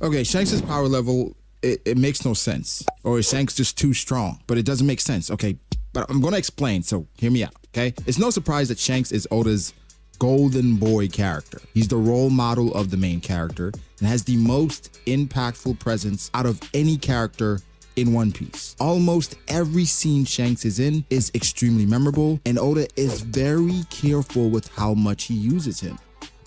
Okay, Shanks' power level, it makes no sense. Or is Shanks just too strong? But it doesn't make sense, okay? But I'm gonna explain, so hear me out, okay? It's no surprise that Shanks is Oda's golden boy character. He's the role model of the main character and has the most impactful presence out of any character in One Piece. Almost every scene Shanks is in is extremely memorable, and Oda is very careful with how much he uses him.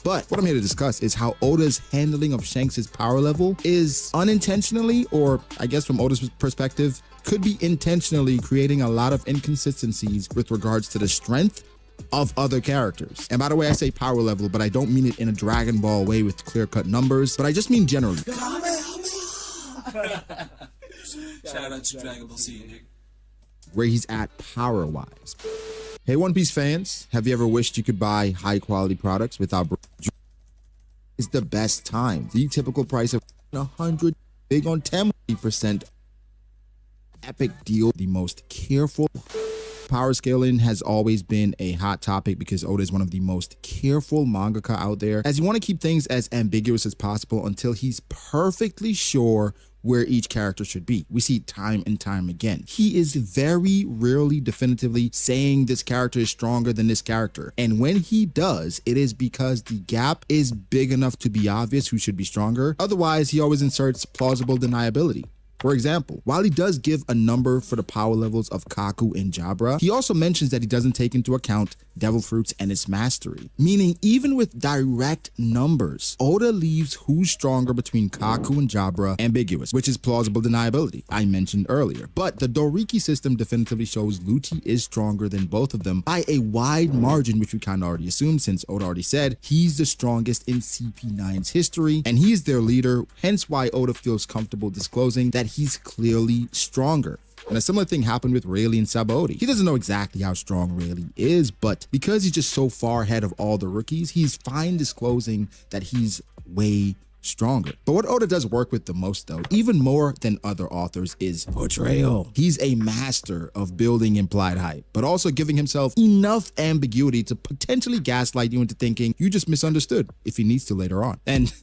But what I'm here to discuss is how Oda's handling of Shanks' power level is unintentionally, or I guess from Oda's perspective, could be intentionally creating a lot of inconsistencies with regards to the strength of other characters. And by the way, I say power level, but I don't mean it in a Dragon Ball way with clear-cut numbers, but I just mean generally. Shout out to Dragon Ball Z, nigga. Where he's at power-wise. Hey, One Piece fans, have you ever wished you could buy high-quality products without... It's the best time. The typical price of 100, big on 10%. Epic deal, the most careful. Power scaling has always been a hot topic because Oda is one of the most careful mangaka out there, as you want to keep things as ambiguous as possible until he's perfectly sure where each character should be. We see time and time again. He is very rarely definitively saying this character is stronger than this character. And when he does, it is because the gap is big enough to be obvious who should be stronger. Otherwise, he always inserts plausible deniability. For example, while he does give a number for the power levels of Kaku and Jabra, he also mentions that he doesn't take into account devil fruits and its mastery. Meaning, even with direct numbers, Oda leaves who's stronger between Kaku and Jabra ambiguous, which is plausible deniability I mentioned earlier. But the Doriki system definitively shows Lucci is stronger than both of them by a wide margin, which we kind of already assumed since Oda already said he's the strongest in CP9's history, and he is their leader, hence why Oda feels comfortable disclosing that he's clearly stronger. And a similar thing happened with Rayleigh and Sabaody. He doesn't know exactly how strong Rayleigh is, but because he's just so far ahead of all the rookies, he's fine disclosing that he's way stronger. But what Oda does work with the most, though, even more than other authors, is portrayal. He's a master of building implied hype, but also giving himself enough ambiguity to potentially gaslight you into thinking you just misunderstood if he needs to later on. And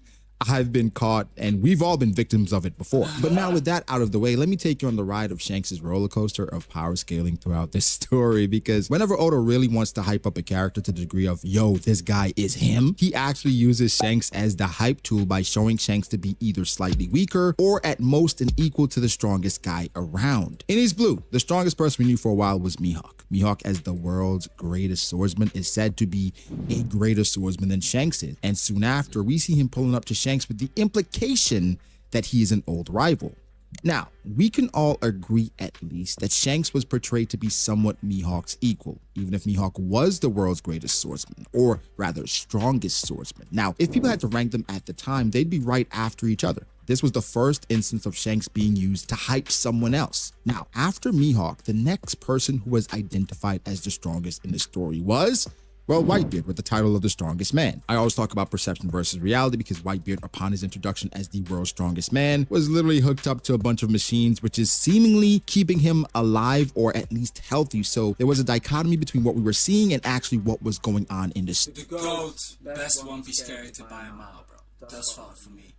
I've been caught, and we've all been victims of it before. But now with that out of the way, let me take you on the ride of Shanks' roller coaster of power scaling throughout this story, because whenever Oda really wants to hype up a character to the degree of, yo, this guy is him, he actually uses Shanks as the hype tool by showing Shanks to be either slightly weaker or at most an equal to the strongest guy around. In East Blue, the strongest person we knew for a while was Mihawk. Mihawk, as the world's greatest swordsman, is said to be a greater swordsman than Shanks is. And soon after, we see him pulling up to Shanks with the implication that he is an old rival. Now, we can all agree at least that Shanks was portrayed to be somewhat Mihawk's equal, even if Mihawk was the world's greatest swordsman, or rather strongest swordsman. Now, if people had to rank them at the time, they'd be right after each other. This was the first instance of Shanks being used to hype someone else. Now, after Mihawk, the next person who was identified as the strongest in the story was, well, Whitebeard, with the title of the strongest man. I always talk about perception versus reality because Whitebeard, upon his introduction as the world's strongest man, was literally hooked up to a bunch of machines, which is seemingly keeping him alive or at least healthy. So there was a dichotomy between what we were seeing and actually what was going on in this. The GOAT, best One Piece character by a mile, bro. Thus far for me.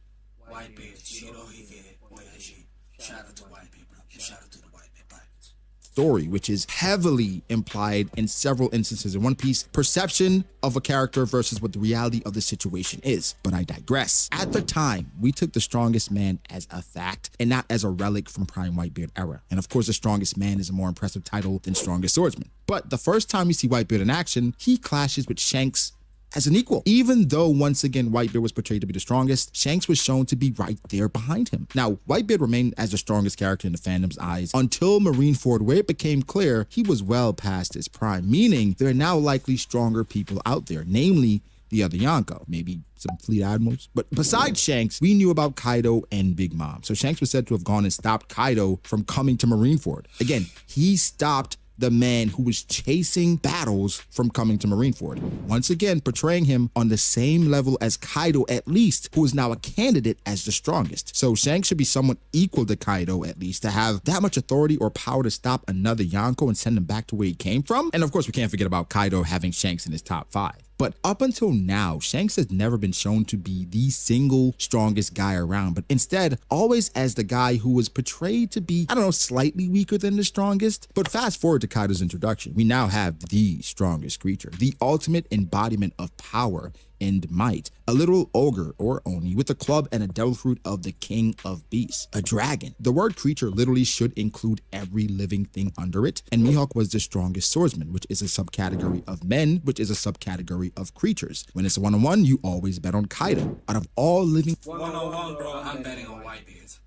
Whitebeard, Shirohige, Oyashi. Shout out to Whitebeard, bro. Shout out to the Whitebeard Pirates. Story, which is heavily implied in several instances in One Piece, perception of a character versus what the reality of the situation is. But I digress. At the time, we took the strongest man as a fact and not as a relic from Prime Whitebeard era. And of course, the strongest man is a more impressive title than strongest swordsman. But the first time we see Whitebeard in action, he clashes with Shanks as an equal. Even though once again Whitebeard was portrayed to be the strongest, Shanks was shown to be right there behind him. Now, Whitebeard remained as the strongest character in the fandom's eyes until Marineford, where it became clear he was well past his prime, meaning there are now likely stronger people out there, namely the other Yonko, maybe some fleet admirals. But besides Shanks, we knew about Kaido and Big Mom. So Shanks was said to have gone and stopped Kaido from coming to Marineford. Again, he stopped the man who was chasing battles from coming to Marineford, once again portraying him on the same level as Kaido, at least, who is now a candidate as the strongest. So Shanks should be somewhat equal to Kaido, at least, to have that much authority or power to stop another Yonko and send him back to where he came from. And of course, we can't forget about Kaido having Shanks in his top 5. But up until now, Shanks has never been shown to be the single strongest guy around, but instead always as the guy who was portrayed to be, I don't know, slightly weaker than the strongest. But fast forward to Kaido's introduction, we now have the strongest creature, the ultimate embodiment of power and might, a literal ogre or oni with a club and a devil fruit of the king of beasts, a dragon. The word creature literally should include every living thing under it, and Mihawk was the strongest swordsman, which is a subcategory of men, which is a subcategory of creatures. When it's a one-on-one, you always bet on Kaido. Out of all living one-on-one, bro, I'm betting on Whitebeard.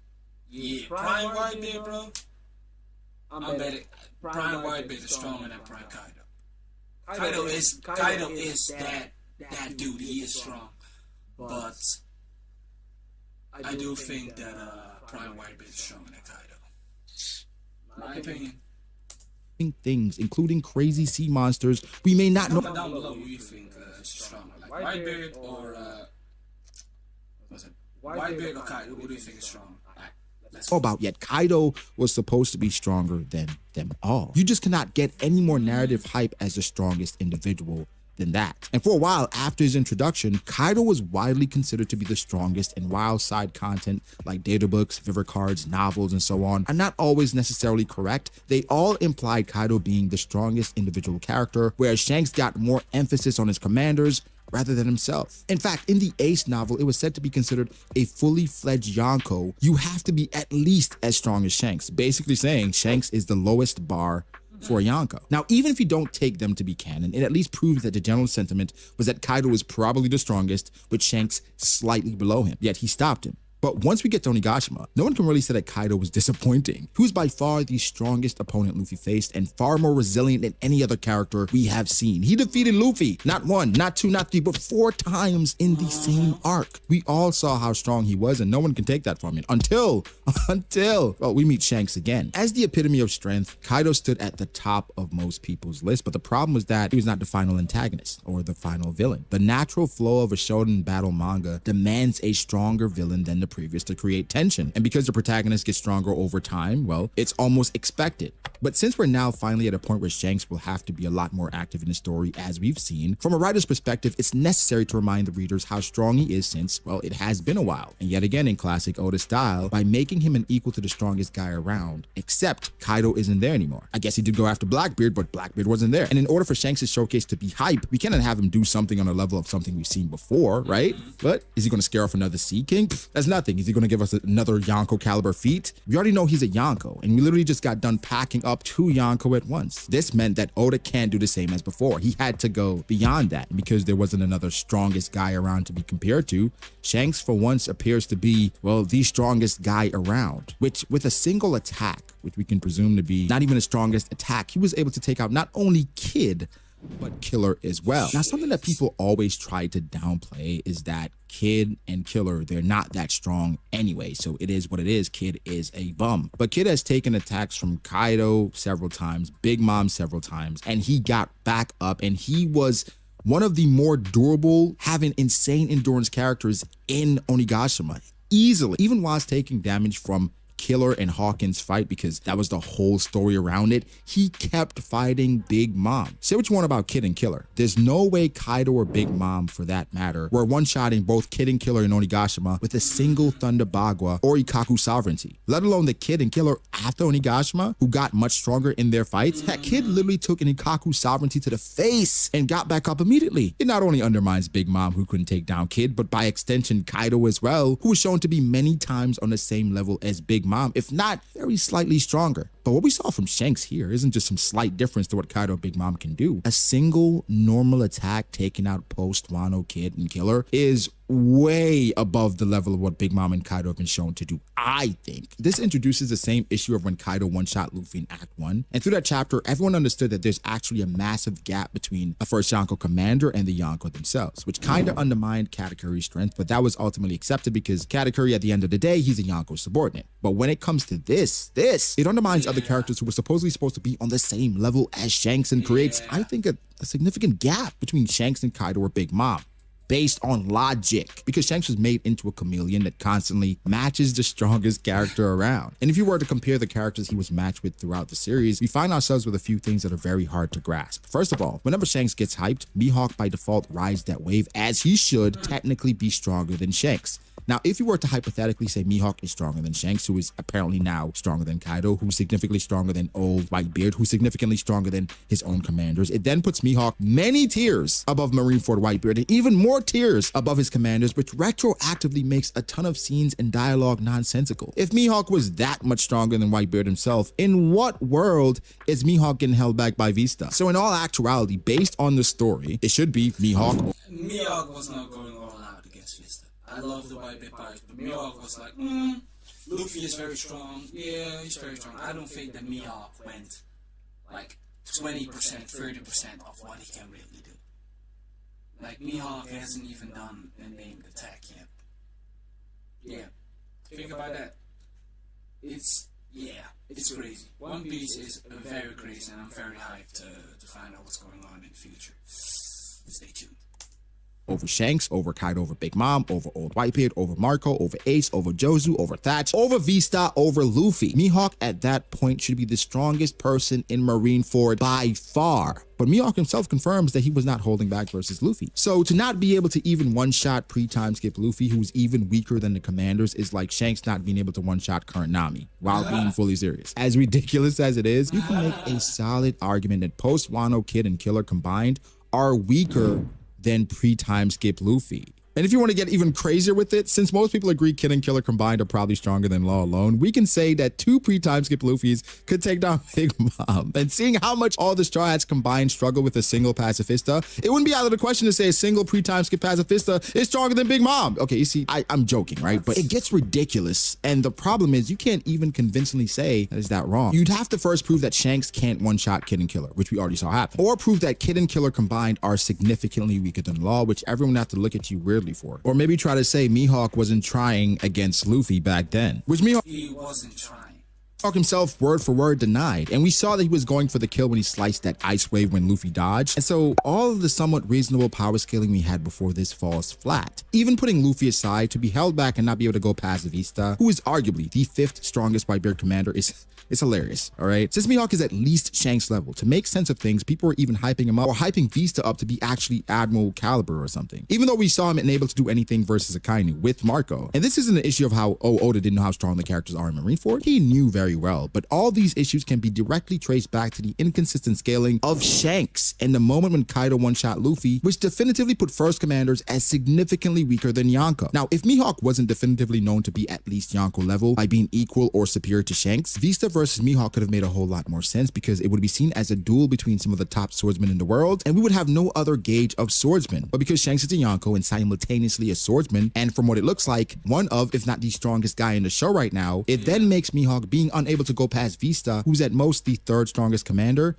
Yeah, Prime Whitebeard, bro. I'm betting Prime Whitebeard is stronger than Prime Kaido. Kaido is that dude. He is strong, but I do think that Prime Whitebeard is stronger than Kaido. My opinion. Things, including crazy sea monsters we may not know. Comment down below who you think is stronger, like Whitebeard or what's it? Whitebeard or Kaido? Who do you think is stronger? About yet Kaido was supposed to be stronger than them all. You just cannot get any more narrative hype as the strongest individual than that. And for a while after his introduction, Kaido was widely considered to be the strongest, and while side content like data books, Viver cards, novels, and so on are not always necessarily correct, they all implied Kaido being the strongest individual character, whereas Shanks got more emphasis on his commanders rather than himself. In fact, in the Ace novel, it was said to be considered a fully fledged Yonko. You have to be at least as strong as Shanks, basically saying Shanks is the lowest bar for a Yonko. Now, even if you don't take them to be canon, it at least proves that the general sentiment was that Kaido was probably the strongest, with Shanks slightly below him, yet he stopped him. But once we get to Onigashima, no one can really say that Kaido was disappointing. He was by far the strongest opponent Luffy faced and far more resilient than any other character we have seen. He defeated Luffy not one, not two, not three, but 4 times in the same arc. We all saw how strong he was, and no one can take that from him until well, we meet Shanks again. As the epitome of strength, Kaido stood at the top of most people's list, but the problem was that he was not the final antagonist or the final villain. The natural flow of a shonen battle manga demands a stronger villain than the previous to create tension, and because the protagonist gets stronger over time, well, it's almost expected. But since we're now finally at a point where Shanks will have to be a lot more active in the story, as we've seen, from a writer's perspective, it's necessary to remind the readers how strong he is since, well, it has been a while. And yet again, in classic Oda style, by making him an equal to the strongest guy around, except Kaido isn't there anymore. I guess he did go after Blackbeard, but Blackbeard wasn't there. And in order for Shanks' showcase to be hype, we cannot have him do something on a level of something we've seen before, right? But is he going to scare off another Sea King? That's nothing. Is he going to give us another Yonko caliber feat? We already know he's a Yonko, and we literally just got done packing up 2 Yonko at once. This meant that Oda can't do the same as before. He had to go beyond that, and because there wasn't another strongest guy around to be compared to, Shanks for once appears to be, well, the strongest guy around, which with a single attack, which we can presume to be not even the strongest attack, he was able to take out not only Kid, but Killer as well. Now, something that people always try to downplay is that Kid and Killer, they're not that strong anyway, so it is what it is. Kid is a bum. But Kid has taken attacks from Kaido several times, Big Mom several times, and he got back up, and he was one of the more durable, having insane endurance characters in Onigashima, easily, even whilst taking damage from Killer and Hawkins' fight, because that was the whole story around it. He kept fighting Big Mom. Say what you want about Kid and Killer. There's no way Kaido or Big Mom, for that matter, were one-shotting both Kid and Killer in Onigashima with a single Thunder Bagua or Ikaku sovereignty, let alone the Kid and Killer after Onigashima, who got much stronger in their fights. That Kid literally took an Ikaku sovereignty to the face and got back up immediately. It not only undermines Big Mom, who couldn't take down Kid, but by extension Kaido as well, who was shown to be many times on the same level as Big Mom, if not very slightly stronger. But what we saw from Shanks here isn't just some slight difference to what Kaido Big Mom can do. A single normal attack taking out post Wano, Kid, and Killer is way above the level of what Big Mom and Kaido have been shown to do, I think. This introduces the same issue of when Kaido one-shot Luffy in Act 1. And through that chapter, everyone understood that there's actually a massive gap between a first Yonko commander and the Yonko themselves, which kind of undermined Katakuri's strength, but that was ultimately accepted because Katakuri, at the end of the day, he's a Yonko subordinate. But when it comes to this, it undermines other characters who were supposedly supposed to be on the same level as Shanks and creates, I think, a significant gap between Shanks and Kaido or Big Mom. based on logic, because Shanks was made into a chameleon that constantly matches the strongest character around. And if you were to compare the characters he was matched with throughout the series, we find ourselves with a few things that are very hard to grasp. First of all, whenever Shanks gets hyped, Mihawk by default rides that wave, as he should technically be stronger than Shanks. Now, if you were to hypothetically say Mihawk is stronger than Shanks, who is apparently now stronger than Kaido, who's significantly stronger than old Whitebeard, who's significantly stronger than his own commanders, it then puts Mihawk many tiers above Marineford Whitebeard and even more tiers above his commanders, which retroactively makes a ton of scenes and dialogue nonsensical. If Mihawk was that much stronger than Whitebeard himself, in what world is Mihawk getting held back by Vista? So in all actuality, based on the story, it should be Mihawk. Mihawk was not going all out against Vista. I love the Whitebeard pirates, but Mihawk was like, Luffy is very strong. Yeah, he's very strong. I don't think that Mihawk went like 20%, 30% of what he can really do. Like, Mihawk hasn't even done a named attack yet. Yeah, think about that. It's crazy. One Piece is very crazy, and I'm very hyped to find out what's going on in the future. Stay tuned. Over Shanks, over Kaido, over Big Mom, over Old Whitebeard, over Marco, over Ace, over Jozu, over Thatch, over Vista, over Luffy. Mihawk at that point should be the strongest person in Marineford by far. But Mihawk himself confirms that he was not holding back versus Luffy. So to not be able to even one-shot pre-time skip Luffy, who's even weaker than the commanders, is like Shanks not being able to one-shot current Nami while being fully serious. As ridiculous as it is, you can make a solid argument that post-Wano Kid and Killer combined are weaker than pre-time skip Luffy. And if you want to get even crazier with it, since most people agree Kid and Killer combined are probably stronger than Law alone, we can say that 2 pre-time skip Luffys could take down Big Mom. And seeing how much all the Straw Hats combined struggle with a single pacifista, it wouldn't be out of the question to say a single pre-time skip pacifista is stronger than Big Mom. Okay, you see, I'm joking, right? But it gets ridiculous. And the problem is you can't even convincingly say that is that wrong. You'd have to first prove that Shanks can't one-shot Kid and Killer, which we already saw happen. Or prove that Kid and Killer combined are significantly weaker than Law, which everyone would have to look at you weirdly for. Or maybe try to say Mihawk wasn't trying against Luffy back then, which He wasn't trying. Mihawk himself word for word denied, and we saw that he was going for the kill when he sliced that ice wave when Luffy dodged. And so all of the somewhat reasonable power scaling we had before this falls flat. Even putting Luffy aside, to be held back and not be able to go past Vista, who is arguably the 5th strongest Whitebeard commander, is it's hilarious, all right? Since Mihawk is at least Shanks level, to make sense of things, people were even hyping him up or hyping Vista up to be actually Admiral caliber or something. Even though we saw him unable to do anything versus Akainu with Marco. And this isn't an issue of how, Oda didn't know how strong the characters are in Marineford. He knew very well, but all these issues can be directly traced back to the inconsistent scaling of Shanks and the moment when Kaido one-shot Luffy, which definitively put first commanders as significantly weaker than Yonko. Now, if Mihawk wasn't definitively known to be at least Yonko level by being equal or superior to Shanks, Vista versus Mihawk could have made a whole lot more sense because it would be seen as a duel between some of the top swordsmen in the world, and we would have no other gauge of swordsmen. But because Shanks is a Yonko and simultaneously a swordsman, and from what it looks like, one of, if not the strongest guy in the show right now, it then makes Mihawk being unable to go past Vista, who's at most the 3rd strongest commander,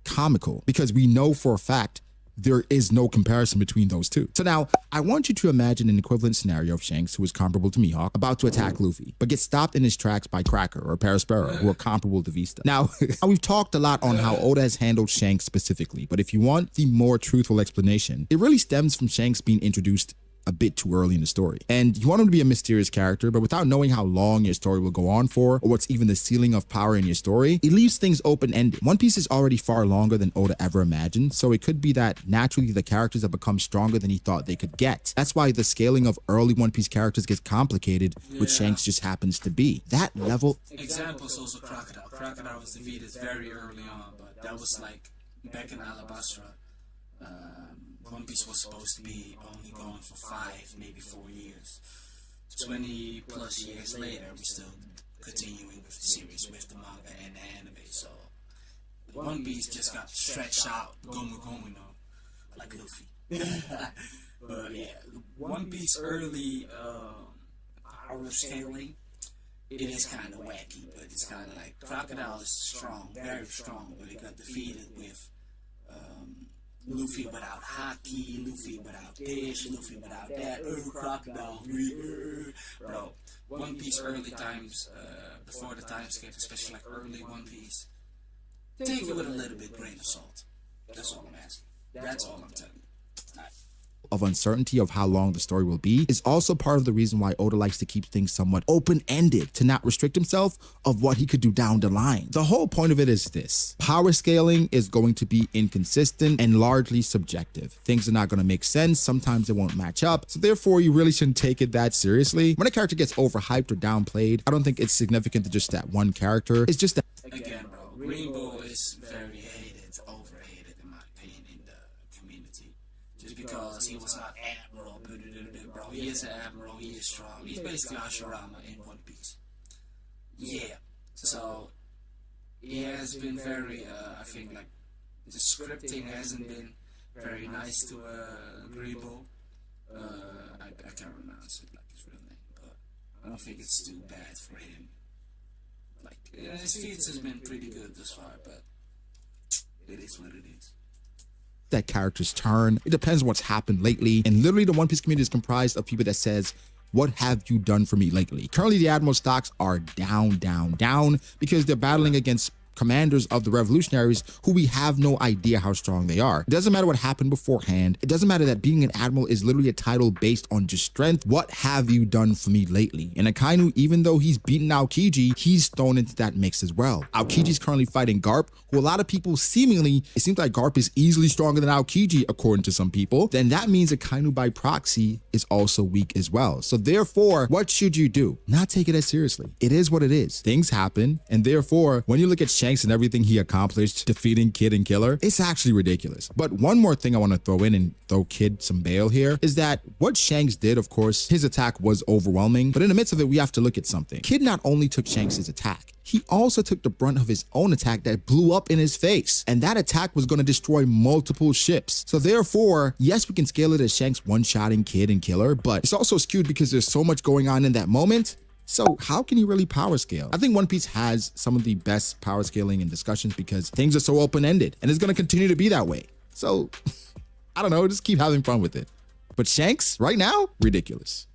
comical, because we know for a fact there is no comparison between those two. So now, I want you to imagine an equivalent scenario of Shanks, who is comparable to Mihawk, about to attack Luffy, but gets stopped in his tracks by Cracker or Paraspero, who are comparable to Vista. Now, we've talked a lot on how Oda has handled Shanks specifically, but if you want the more truthful explanation, it really stems from Shanks being introduced a bit too early in the story. And you want him to be a mysterious character, but without knowing how long your story will go on for, or what's even the ceiling of power in your story, it leaves things open-ended. One Piece is already far longer than Oda ever imagined, so it could be that naturally the characters have become stronger than he thought they could get. That's why the scaling of early One Piece characters gets complicated, which Shanks just happens to be. That level... Examples also Crocodile. Crocodile was defeated very early on, but that was like back in Alabastra. One Piece was supposed to be only going for 5, maybe 4 years. 20 plus years later, we're still continuing with the series, with the manga and the anime. So One Piece just got stretched out, Gomu Gomu no, like Luffy. But yeah, One Piece early power scaling, it is kind of wacky, but it's kind of like Crocodile is strong, very strong, but it got defeated with Luffy without Haki, Luffy without this, Luffy without that, Crocodile, bro. One Piece early times, before the time skip, especially like early One Piece, take it with a little bit grain of salt. That's all I'm asking. That's all I'm telling you. of uncertainty of how long the story will be is also part of the reason why Oda likes to keep things somewhat open-ended, to not restrict himself of what he could do down the line. The whole point of it is this: power scaling is going to be inconsistent and largely subjective. Things are not going to make sense. Sometimes they won't match up. So therefore, you really shouldn't take it that seriously. When a character gets overhyped or downplayed, I don't think it's significant to just that one character. It's just that, again, bro, Green Bull is very hated, overhated in my opinion in the community. Just because he was not admiral, bro. He is an admiral. He is strong. He's basically Hashirama in One Piece. Yeah. So he has been very, I think, like, the scripting hasn't been very nice to Green Bull. I can't pronounce it like his real name, but I don't think it's too bad for him. Like, his feats has been pretty good thus far, but it is what it is. that character's turn. It depends on what's happened lately. And literally the One Piece community is comprised of people that says, what have you done for me lately? Currently, the Admiral stocks are down because they're battling against commanders of the revolutionaries who we have no idea how strong they are. It doesn't matter what happened beforehand. It doesn't matter that being an admiral is literally a title based on just strength. What have you done for me lately? And Akainu, even though he's beaten Aokiji, he's thrown into that mix as well. Aokiji's currently fighting Garp, who a lot of people seemingly, it seems like Garp is easily stronger than Aokiji according to some people. Then that means Akainu by proxy is also weak as well. So therefore, what should you do? Not take it as seriously. It is what it is. Things happen, and therefore, when you look at Shanks and everything he accomplished defeating Kid and Killer, it's actually ridiculous. But one more thing I want to throw in and throw Kid some bail here is that what Shanks did, of course, his attack was overwhelming, but in the midst of it, we have to look at something. Kid not only took Shanks' attack, he also took the brunt of his own attack that blew up in his face. And that attack was going to destroy multiple ships. So therefore, yes, we can scale it as Shanks one-shotting Kid and Killer, but it's also skewed because there's so much going on in that moment. So how can you really power scale? I think One Piece has some of the best power scaling and discussions because things are so open-ended and it's going to continue to be that way. So I don't know, just keep having fun with it. But Shanks right now, ridiculous.